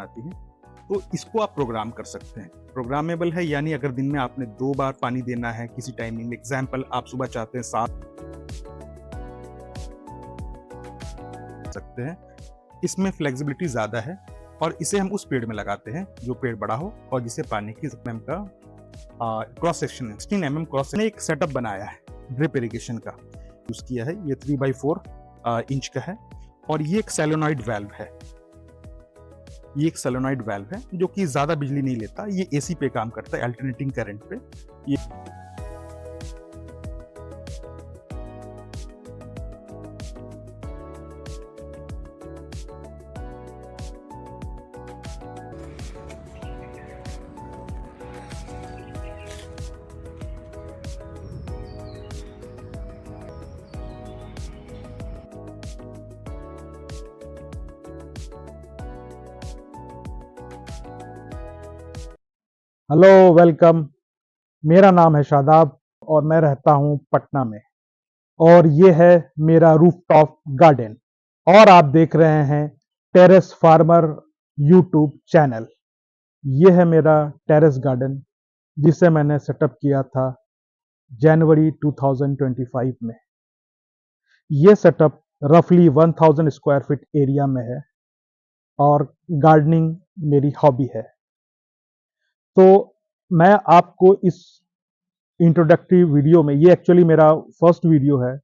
आती है, तो इसको आप प्रोग्राम कर सकते हैं। प्रोग्रामेबल है यानी अगर दिन में आपने 2 बार पानी देना है किसी टाइमिंग में, एग्जाम्पल आप सुबह चाहते हैं 7 सकते हैं। इसमें फ्लेक्सिबिलिटी ज़्यादा है और इसे हम उस पेड़ में लगाते हैं जो पेड़ बड़ा हो और जिसे पानी की mm का cross section 16 mm cross section. एक सेटअप बनाया है ड्रिप इरिगेशन का, यूज किया है। ये 3x4 इंच का है और ये एक सोलेनॉइड वाल्व है। ये एक सोलेनॉइड वाल्व है जो कि ज्यादा बिजली नहीं लेता। ये एसी पे काम करता है, अल्टरनेटिंग करंट पे। ये हेलो, वेलकम। मेरा नाम है शादाब और मैं रहता हूं पटना में और ये है मेरा रूफटॉप गार्डन और आप देख रहे हैं टेरेस फार्मर यूट्यूब चैनल। ये है मेरा टेरेस गार्डन जिसे मैंने सेटअप किया था जनवरी 2025 में। ये सेटअप रफली 1000 स्क्वायर फीट एरिया में है और गार्डनिंग मेरी हॉबी है। तो मैं आपको इस इंट्रोडक्टरी वीडियो में, ये एक्चुअली मेरा फर्स्ट वीडियो है,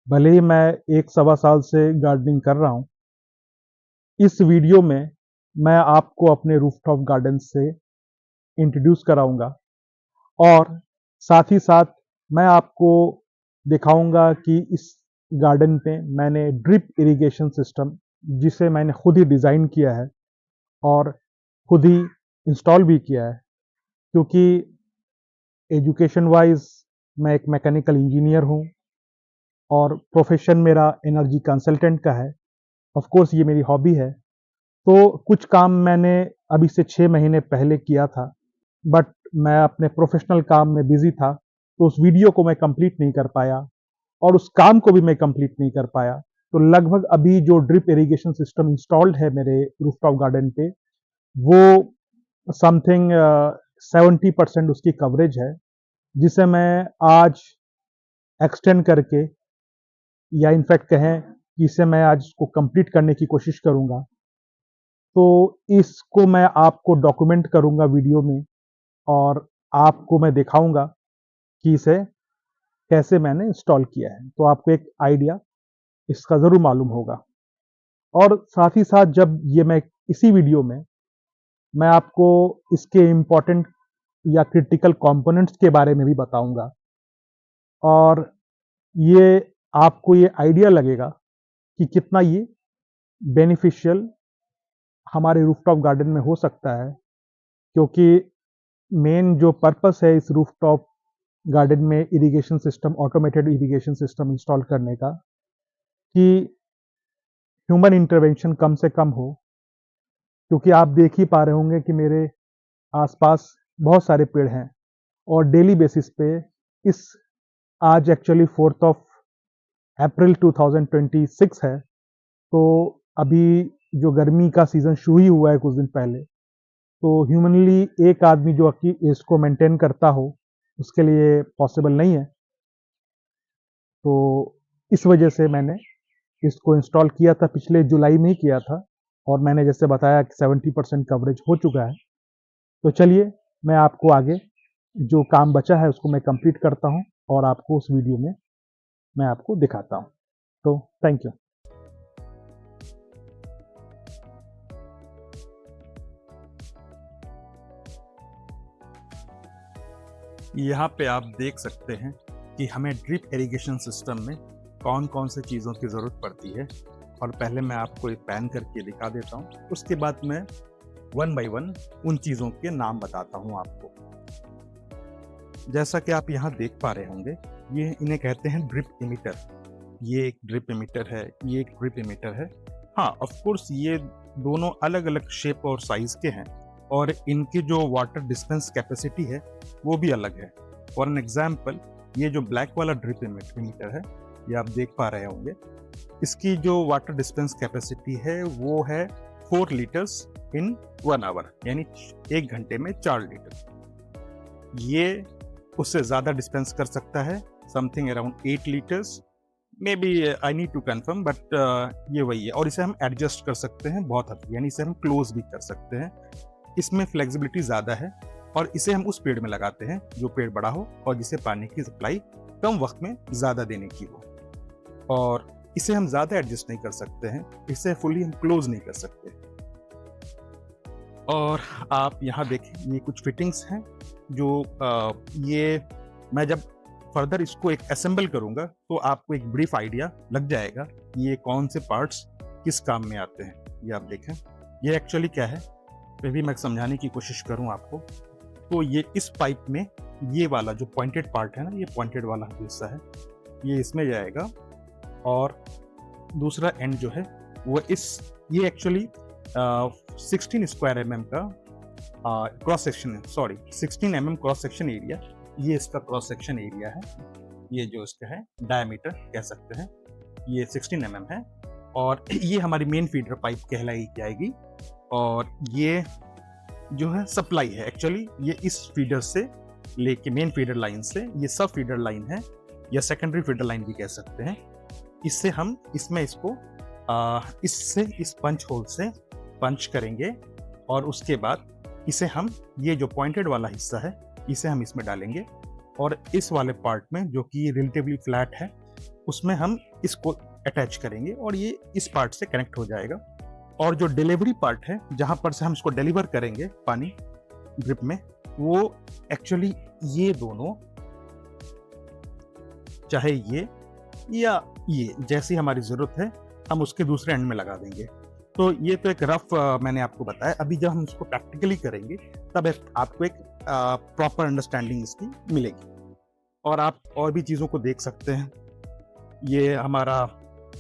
भले ही मैं 1 सवा साल से गार्डनिंग कर रहा हूं। इस वीडियो में मैं आपको अपने रूफटॉप गार्डन से इंट्रोड्यूस कराऊंगा और साथ ही साथ मैं आपको दिखाऊंगा कि इस गार्डन पे मैंने ड्रिप इरिगेशन सिस्टम, जिसे मैंने खुद ही डिज़ाइन किया है और खुद ही इंस्टॉल भी किया है, क्योंकि एजुकेशन वाइज मैं एक मैकेनिकल इंजीनियर हूं और प्रोफेशन मेरा एनर्जी कंसल्टेंट का है। ऑफ कोर्स ये मेरी हॉबी है। तो कुछ काम मैंने अभी से 6 महीने पहले किया था, बट मैं अपने प्रोफेशनल काम में बिजी था, तो उस वीडियो को मैं कंप्लीट नहीं कर पाया और उस काम को भी मैं कंप्लीट नहीं कर पाया। तो लगभग अभी जो ड्रिप इरिगेशन सिस्टम इंस्टॉल्ड है मेरे रूफटॉप गार्डन पे, वो समथिंग 70% उसकी कवरेज है, जिसे मैं आज एक्सटेंड करके, या इनफैक्ट कहें कि इसे मैं आज इसको कंप्लीट करने की कोशिश करूंगा। तो इसको मैं आपको डॉक्यूमेंट करूंगा वीडियो में और आपको मैं दिखाऊंगा कि इसे कैसे मैंने इंस्टॉल किया है, तो आपको एक आइडिया इसका ज़रूर मालूम होगा। और साथ ही साथ जब ये मैं इसी वीडियो में मैं आपको इसके इम्पोर्टेंट या क्रिटिकल कंपोनेंट्स के बारे में भी बताऊंगा और ये आपको ये आइडिया लगेगा कि कितना ये बेनिफिशियल हमारे रूफटॉप गार्डन में हो सकता है। क्योंकि मेन जो पर्पस है इस रूफटॉप गार्डन में irrigation system, automated irrigation system install करने का, कि ह्यूमन इंटरवेंशन कम से कम हो। क्योंकि आप देख ही पा रहे होंगे कि मेरे आसपास बहुत सारे पेड़ हैं और डेली बेसिस पे इस आज एक्चुअली 4 अप्रैल 2026 है, तो अभी जो गर्मी का सीज़न शुरू ही हुआ है कुछ दिन पहले, तो ह्यूमनली एक आदमी जो कि इसको मेंटेन करता हो, उसके लिए पॉसिबल नहीं है। तो इस वजह से मैंने इसको इंस्टॉल किया था, पिछले जुलाई में ही किया था और मैंने जैसे बताया कि 70% कवरेज हो चुका है। तो चलिए मैं आपको आगे जो काम बचा है उसको मैं कंप्लीट करता हूं और आपको उस वीडियो में मैं आपको दिखाता हूं। तो थैंक यू। यहाँ पे आप देख सकते हैं कि हमें ड्रिप इरिगेशन सिस्टम में कौन कौन से चीज़ों की ज़रूरत पड़ती है। और पहले मैं आपको एक पैन करके दिखा देता हूँ, उसके बाद मैं 1 बाय 1 उन चीज़ों के नाम बताता हूँ आपको। जैसा कि आप यहाँ देख पा रहे होंगे, ये इन्हें कहते हैं ड्रिप इमिटर। ये एक ड्रिप इमिटर है, ये एक ड्रिप इमिटर है। हाँ, ऑफ कोर्स ये दोनों अलग अलग शेप और साइज के हैं और इनकी जो वाटर डिस्पेंस कैपेसिटी है वो भी अलग है। फॉर एन एग्जाम्पल, ये जो ब्लैक वाला ड्रिप इमिटर है, ये आप देख पा रहे होंगे, इसकी जो वाटर डिस्पेंस कैपेसिटी है वो है 4 लीटर्स इन 1 आवर, यानी 1 घंटे में 4 लीटर। ये उससे ज़्यादा डिस्पेंस कर सकता है, something around 8 litres, maybe I need to confirm, but ये वही है। और इसे हम एडजस्ट कर सकते हैं बहुत हद तक, यानी इसे हम क्लोज भी कर सकते हैं। इसमें फ्लेक्सिबिलिटी ज़्यादा है और इसे हम उस पेड़ में लगाते हैं जो पेड़ बड़ा हो और जिसे पानी की सप्लाई कम वक्त में ज़्यादा देने की हो। और इसे हम ज़्यादा एडजस्ट नहीं कर सकते हैं, इसे फुली हम क्लोज नहीं कर सकते। और आप यहाँ देखें, ये कुछ फिटिंग्स हैं जो ये मैं जब फर्दर इसको एक असेंबल करूंगा तो आपको एक ब्रीफ आइडिया लग जाएगा ये कौन से पार्ट्स किस काम में आते हैं। ये आप देखें, ये एक्चुअली क्या है, फिर भी मैं समझाने की कोशिश करूं आपको। तो ये इस पाइप में ये वाला जो पॉइंटेड पार्ट है ना, ये पॉइंटेड वाला हिस्सा है, ये इसमें जाएगा। और दूसरा एंड जो है वो ये एक्चुअली 16 स्क्वायर mm का क्रॉस सेक्शन है, sorry 16 mm cross section area, ये इसका क्रॉस सेक्शन एरिया है। ये जो इसका है डायमीटर कह सकते हैं, ये 16 mm है। और ये हमारी मेन फीडर पाइप कहलाई जाएगी। और ये जो है सप्लाई है, एक्चुअली ये इस फीडर से लेके मेन फीडर लाइन से, ये सब फीडर लाइन है या सेकेंडरी फीडर लाइन भी कह सकते हैं। इससे हम इसमें इसको इससे इस पंच होल से पंच करेंगे और उसके बाद इसे हम ये जो पॉइंटेड वाला हिस्सा है इसे हम इसमें डालेंगे और इस वाले पार्ट में जो कि रिलेटिवली फ्लैट है उसमें हम इसको अटैच करेंगे और ये इस पार्ट से कनेक्ट हो जाएगा। और जो डिलीवरी पार्ट है जहां पर से हम इसको डिलीवर करेंगे पानी ड्रिप में, वो एक्चुअली ये दोनों, चाहे ये या ये, जैसी हमारी जरूरत है हम उसके दूसरे एंड में लगा देंगे। तो ये तो एक रफ मैंने आपको बताया। अभी जब हम इसको प्रैक्टिकली करेंगे तब आपको एक प्रॉपर अंडरस्टैंडिंग इसकी मिलेगी और आप और भी चीज़ों को देख सकते हैं। ये हमारा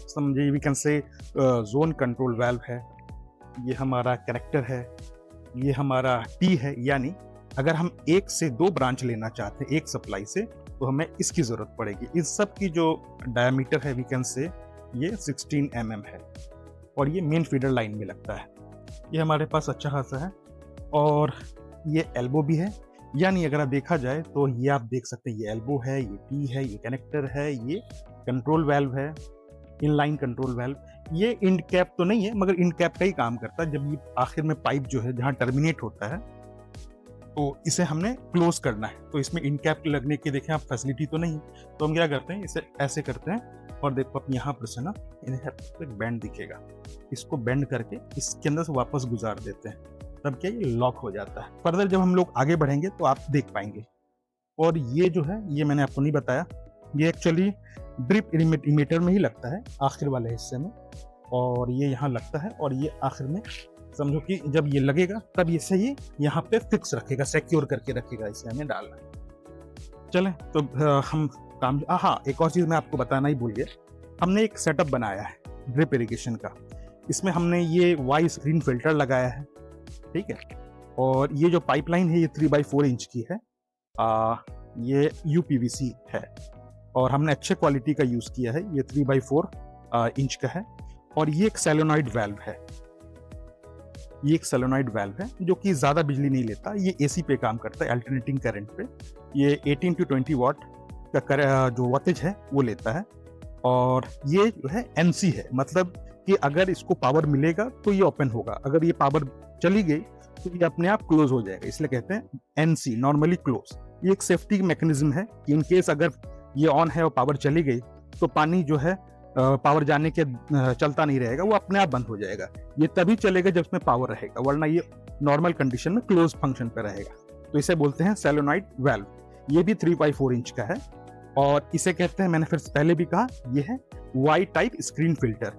समझिए we can say zone control valve है, ये हमारा कनेक्टर है, ये हमारा टी है, यानी अगर हम 1 से 2 ब्रांच लेना चाहते हैं एक सप्लाई से तो हमें इसकी ज़रूरत पड़ेगी। इस सब की जो डायमीटर है वी कैन से ये 16 mm है और ये मेन फीडर लाइन में लगता है। ये हमारे पास अच्छा खासा है और ये एल्बो भी है, यानी अगर आप देखा जाए तो ये आप देख सकते हैं, ये एल्बो है, ये टी है, ये कनेक्टर है, ये कंट्रोल वाल्व है, इनलाइन कंट्रोल वाल्व। ये इंड कैप तो नहीं है मगर इंड कैप का ही काम करता है। जब ये आखिर में पाइप जो है जहाँ टर्मिनेट होता है तो इसे हमने क्लोज करना है, तो इसमें इंड कैप लगने की देखें आप फैसिलिटी तो नहीं, तो हम क्या करते हैं, इसे ऐसे करते हैं और देखो आप यहाँ पर से ना एक बैंड दिखेगा, इसको बेंड करके इसके अंदर से वापस गुजार देते हैं, तब क्या ये लॉक हो जाता है। फर्दर जब हम लोग आगे बढ़ेंगे तो आप देख पाएंगे। और ये जो है ये मैंने आपको नहीं बताया, ये एक्चुअली ड्रिप इमीटर में ही लगता है आखिर वाले हिस्से में, और ये यहाँ लगता है और ये आखिर में समझो कि जब ये लगेगा तब इसे ये यहाँ पे फिक्स रखेगा, सिक्योर करके रखेगा, इसे हमें डालना है। चलें तो हम काम, हाँ एक और चीज़ मैं आपको बताना ही भूल गया, हमने एक सेटअप बनाया है ड्रिप इरिगेशन का। इसमें हमने ये वाई स्क्रीन फिल्टर लगाया है, ठीक है। और ये जो पाइपलाइन है ये 3x4 इंच की है, ये UPVC है और हमने अच्छे क्वालिटी का यूज़ किया है। ये 3x4 इंच का है और ये एक सोलेनॉइड वाल्व है। ये एक सोलेनॉइड वाल्व है जो कि ज़्यादा बिजली नहीं लेता, ये AC पे काम करता है, अल्टरनेटिंग करंट पे। ये 18 to 20 वाट का जो वाटेज है वो लेता है और ये जो है NC है, मतलब कि अगर इसको पावर मिलेगा तो ये ओपन होगा, अगर ये पावर चली गई तो ये अपने आप क्लोज हो जाएगा, इसलिए कहते हैं NC, नॉर्मली क्लोज। ये एक सेफ्टी मैकेनिज्म है कि इन केस अगर ये ऑन है और पावर चली गई तो पानी जो है पावर जाने के चलता नहीं रहेगा, वो अपने आप बंद हो जाएगा। ये तभी चलेगा जब इसमें पावर रहेगा, वरना ये नॉर्मल कंडीशन में क्लोज फंक्शन पर रहेगा। तो इसे बोलते हैं सोलेनॉइड वाल्व। ये भी 3x4 इंच का है और इसे कहते हैं, मैंने फिर पहले भी कहा, ये है वाई टाइप स्क्रीन फिल्टर,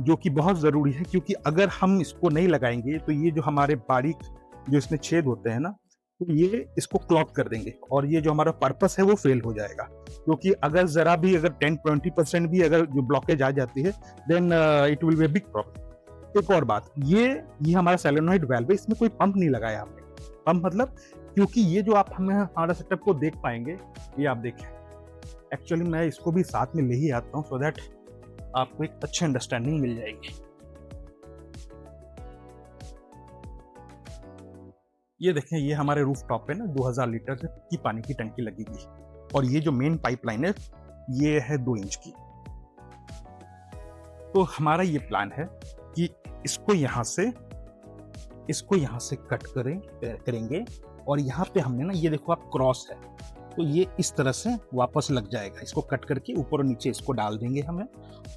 जो कि बहुत ज़रूरी है क्योंकि अगर हम इसको नहीं लगाएंगे तो ये जो हमारे बारीक जो इसमें छेद होते हैं ना, तो ये इसको क्लॉग कर देंगे और ये जो हमारा पर्पस है वो फेल हो जाएगा। क्योंकि अगर ज़रा भी अगर 10-20% भी अगर जो ब्लॉकेज आ जाती है then it will be a big problem. एक और बात, ये हमारा सोलेनॉइड वाल्व है, इसमें कोई पंप नहीं लगाया हमने। पंप मतलब, क्योंकि ये जो आप हमें हमारा सेटअप को देख पाएंगे, ये आप देखें, एक्चुअली मैं इसको भी साथ में ले ही आता हूँ सो दैट आपको एक अच्छी अंडरस्टैंडिंग मिल जाएगी। ये देखें, ये हमारे रूफ टॉप पे ना 2000 लीटर की पानी की टंकी लगी हुई है और ये जो मेन पाइपलाइन है ये है 2 इंच की। तो हमारा ये प्लान है कि इसको यहाँ से कट करेंगे और यहाँ पे हमने ना, ये देखो आप, क्रॉस है, तो ये इस तरह से वापस लग जाएगा। इसको कट करके ऊपर और नीचे इसको डाल देंगे हमें।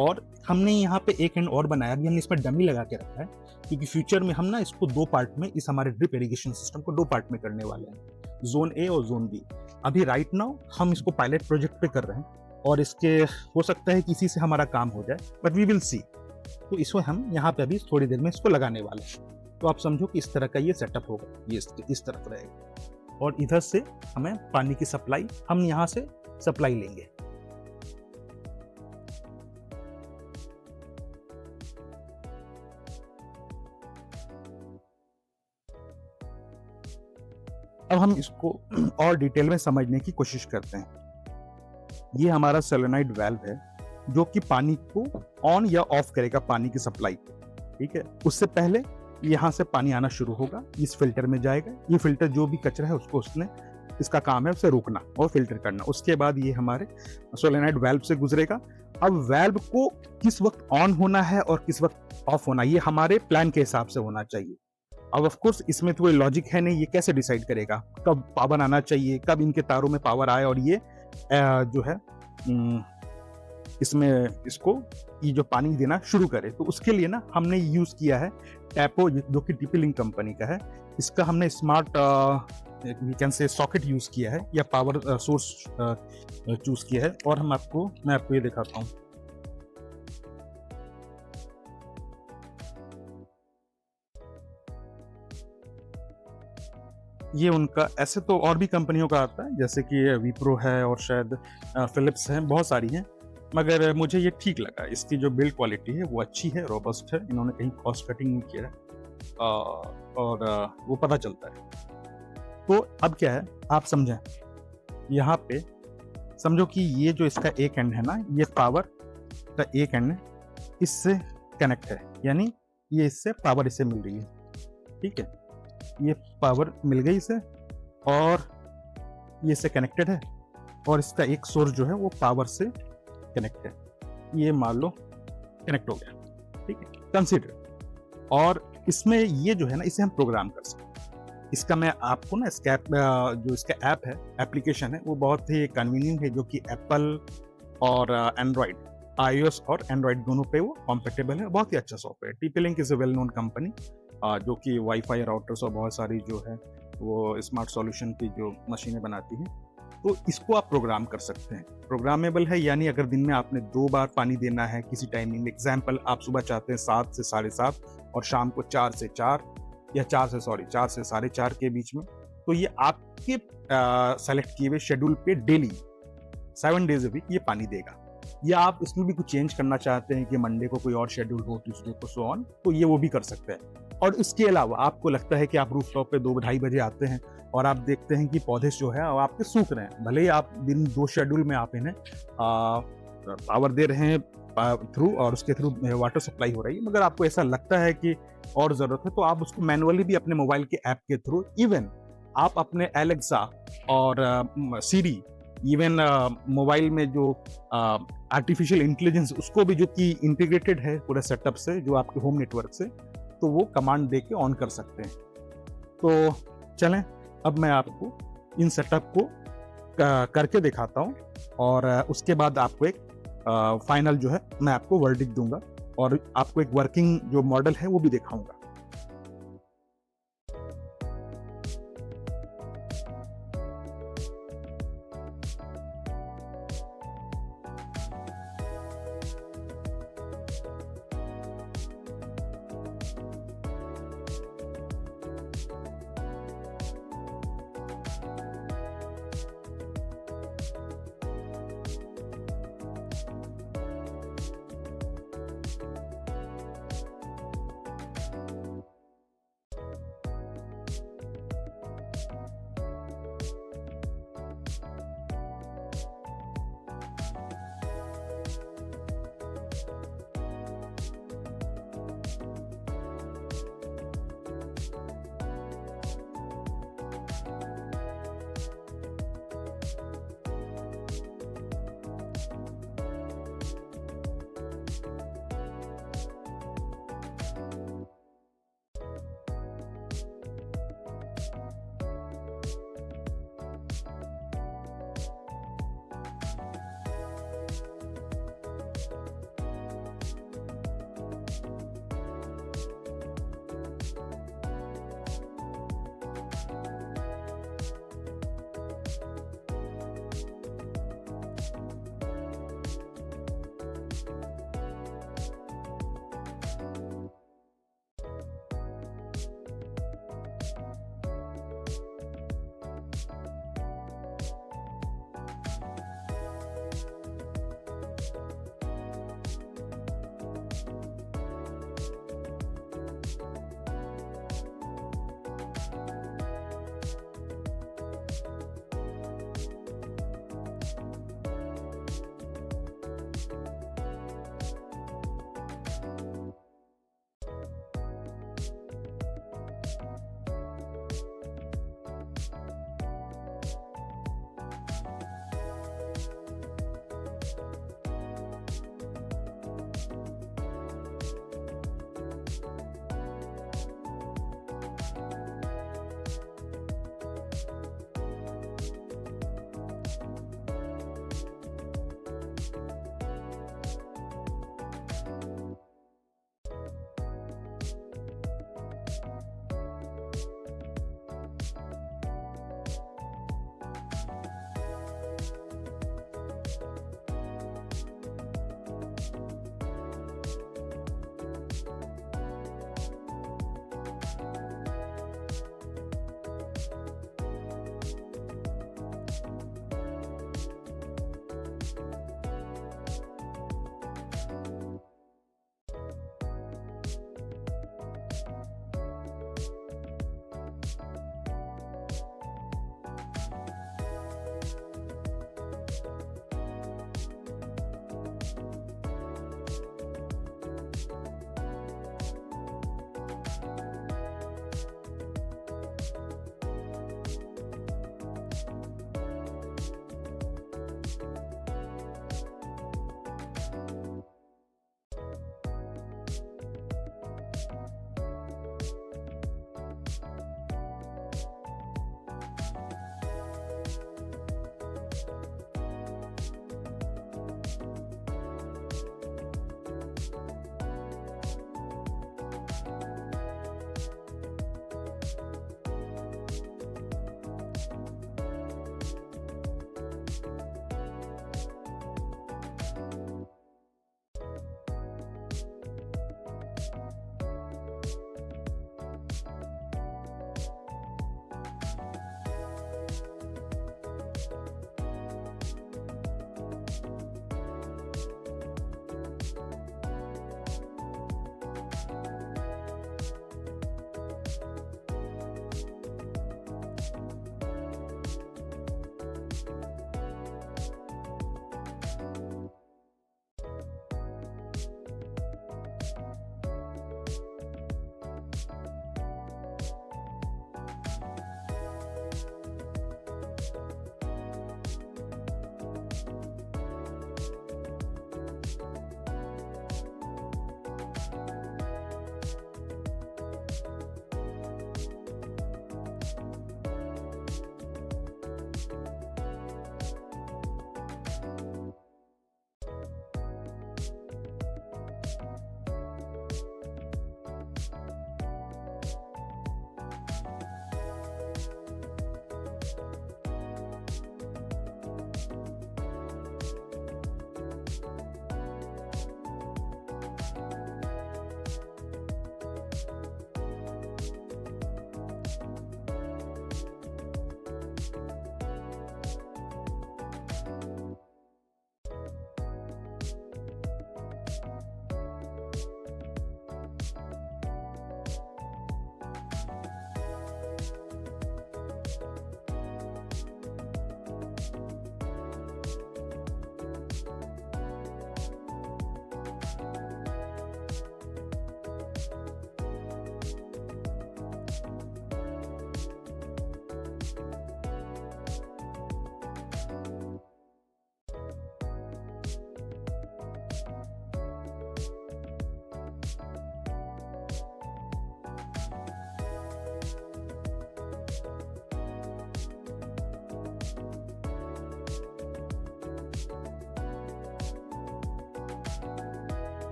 और हमने यहाँ पे एक एंड और बनाया भी, हमने इसमें डमी लगा के रखा है क्योंकि फ्यूचर में हम ना इसको 2 पार्ट में, इस हमारे ड्रिप इरिगेशन सिस्टम को 2 पार्ट में करने वाले हैं, जोन ए और जोन बी। अभी राइट नाउ हम इसको पायलट प्रोजेक्ट पे कर रहे हैं और इसके हो सकता है कि इसी से हमारा काम हो जाए, बट वी विल सी। तो इसको हम यहाँ पे अभी थोड़ी देर में इसको लगाने वाले हैं। तो आप समझो कि इस तरह का ये सेटअप होगा, ये इस तरफ रहेगा और इधर से हमें पानी की सप्लाई, हम यहाँ से सप्लाई लेंगे। अब हम इसको और डिटेल में समझने की कोशिश करते हैं। ये हमारा सोलेनॉइड वाल्व है जो कि पानी को ऑन या ऑफ करेगा, पानी की सप्लाई को। ठीक है, उससे पहले यहाँ से पानी आना शुरू होगा, इस फिल्टर में जाएगा। ये फिल्टर जो भी कचरा है उसको इसका काम है उसे रोकना और फिल्टर करना। उसके बाद ये हमारे सोलेनॉइड वाल्व से गुजरेगा। अब वाल्व को किस वक्त ऑन होना है और किस वक्त ऑफ होना है, ये हमारे प्लान के हिसाब से होना चाहिए। अब ऑफ कोर्स इसमें तो कोई लॉजिक है नहीं, ये कैसे डिसाइड करेगा कब पावर आना चाहिए, कब इनके तारों में पावर आए और ये जो है इसमें इसको ये जो पानी देना शुरू करे। तो उसके लिए ना हमने यूज किया है टैपो, जो कि टीपी-लिंक कंपनी का है। इसका हमने smart we can say socket use किया है या पावर सोर्स चूज किया है। और मैं आपको ये दिखाता हूँ। ये उनका, ऐसे तो और भी कंपनियों का आता है जैसे कि विप्रो है और शायद फिलिप्स है, बहुत सारी हैं, मगर मुझे ये ठीक लगा। इसकी जो बिल्ड क्वालिटी है वो अच्छी है, रोबस्ट है, इन्होंने कहीं कॉस्ट कटिंग नहीं किया है और वो पता चलता है। तो अब क्या है आप समझें, यहाँ पे समझो कि ये जो इसका एक एंड है ना, ये पावर का एक एंड है, इससे कनेक्ट है, यानी ये इससे पावर इसे मिल रही है। ठीक है, ये पावर मिल गई इसे और ये इससे कनेक्टेड है और इसका एक सोर्स जो है वो पावर से कनेक्ट है। ये मान लो कनेक्ट हो गया। ठीक है, कंसीडर। और इसमें ये जो है ना, इसे हम प्रोग्राम कर सकते हैं। इसका मैं आपको ना जो इसका ऐप है, एप्लीकेशन है, वो बहुत ही कन्वीनियंट है, जो कि एप्पल और एंड्रॉइड, iOS और एंड्रॉइड दोनों पे वो कॉम्पेटेबल है। बहुत ही अच्छा software. TP-link is a well known company जो कि वाईफाई राउटर्स और बहुत सारी जो है वो स्मार्ट सॉल्यूशन की जो मशीनें बनाती हैं। तो इसको आप प्रोग्राम कर सकते हैं। प्रोग्रामेबल है, यानी अगर दिन में आपने 2 बार पानी देना है किसी टाइमिंग, एग्जाम्पल आप सुबह चाहते हैं 7 से 7:30 और शाम को 4 से 4 या 4 से 4:30 के बीच में, तो ये आपके सेलेक्ट किए हुए शेड्यूल पे डेली 7 डेज अ वीक ये पानी देगा। या आप इसमें भी कुछ चेंज करना चाहते हैं कि मंडे को कोई और शेड्यूल हो, ट्यूसडे को, सो ऑन, तो ये वो भी कर सकते हैं। और इसके अलावा आपको लगता है कि आप रूफ टॉप पे 2-2:30 बजे आते हैं और आप देखते हैं कि पौधे जो है वो आपके सूख रहे हैं, भले ही आप दिन 2 शेड्यूल में आप इन्हें पावर दे रहे हैं थ्रू और उसके थ्रू वाटर सप्लाई हो रही है, मगर आपको ऐसा लगता है कि और जरूरत है, तो आप उसको मैनुअली भी अपने मोबाइल के ऐप के थ्रू, इवन आप अपने एलेक्सा और सीरी, इवन मोबाइल में जो आर्टिफिशियल इंटेलिजेंस, उसको भी जो कि इंटीग्रेटेड है पूरे सेटअप से, जो आपके होम नेटवर्क से, तो वो कमांड दे के ऑन कर सकते हैं। तो चलें, अब मैं आपको इन सेटअप को करके दिखाता हूँ और उसके बाद आपको एक फाइनल जो है मैं आपको वर्डिक्ट दूंगा और आपको एक वर्किंग जो मॉडल है वो भी दिखाऊंगा।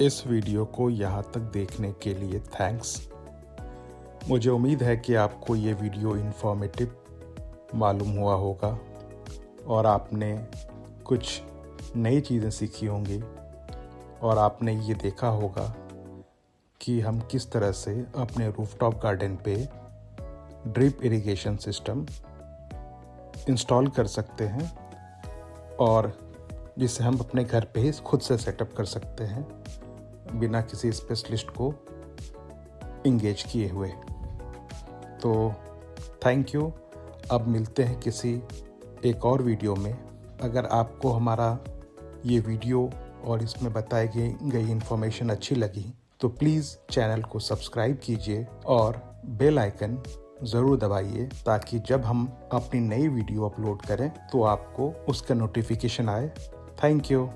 इस वीडियो को यहाँ तक देखने के लिए थैंक्स। मुझे उम्मीद है कि आपको ये वीडियो इन्फॉर्मेटिव मालूम हुआ होगा और आपने कुछ नई चीज़ें सीखी होंगी और आपने ये देखा होगा कि हम किस तरह से अपने रूफटॉप गार्डन पे ड्रिप इरिगेशन सिस्टम इंस्टॉल कर सकते हैं और जिसे हम अपने घर पे ही खुद से सेटअप कर सकते हैं बिना किसी स्पेशलिस्ट को इंगेज किए हुए। तो थैंक यू। अब मिलते हैं किसी एक और वीडियो में। अगर आपको हमारा ये वीडियो और इसमें बताई गई इन्फॉर्मेशन अच्छी लगी तो प्लीज़ चैनल को सब्सक्राइब कीजिए और बेल आइकन ज़रूर दबाइए ताकि जब हम अपनी नई वीडियो अपलोड करें तो आपको उसका नोटिफिकेशन आए। Thank you.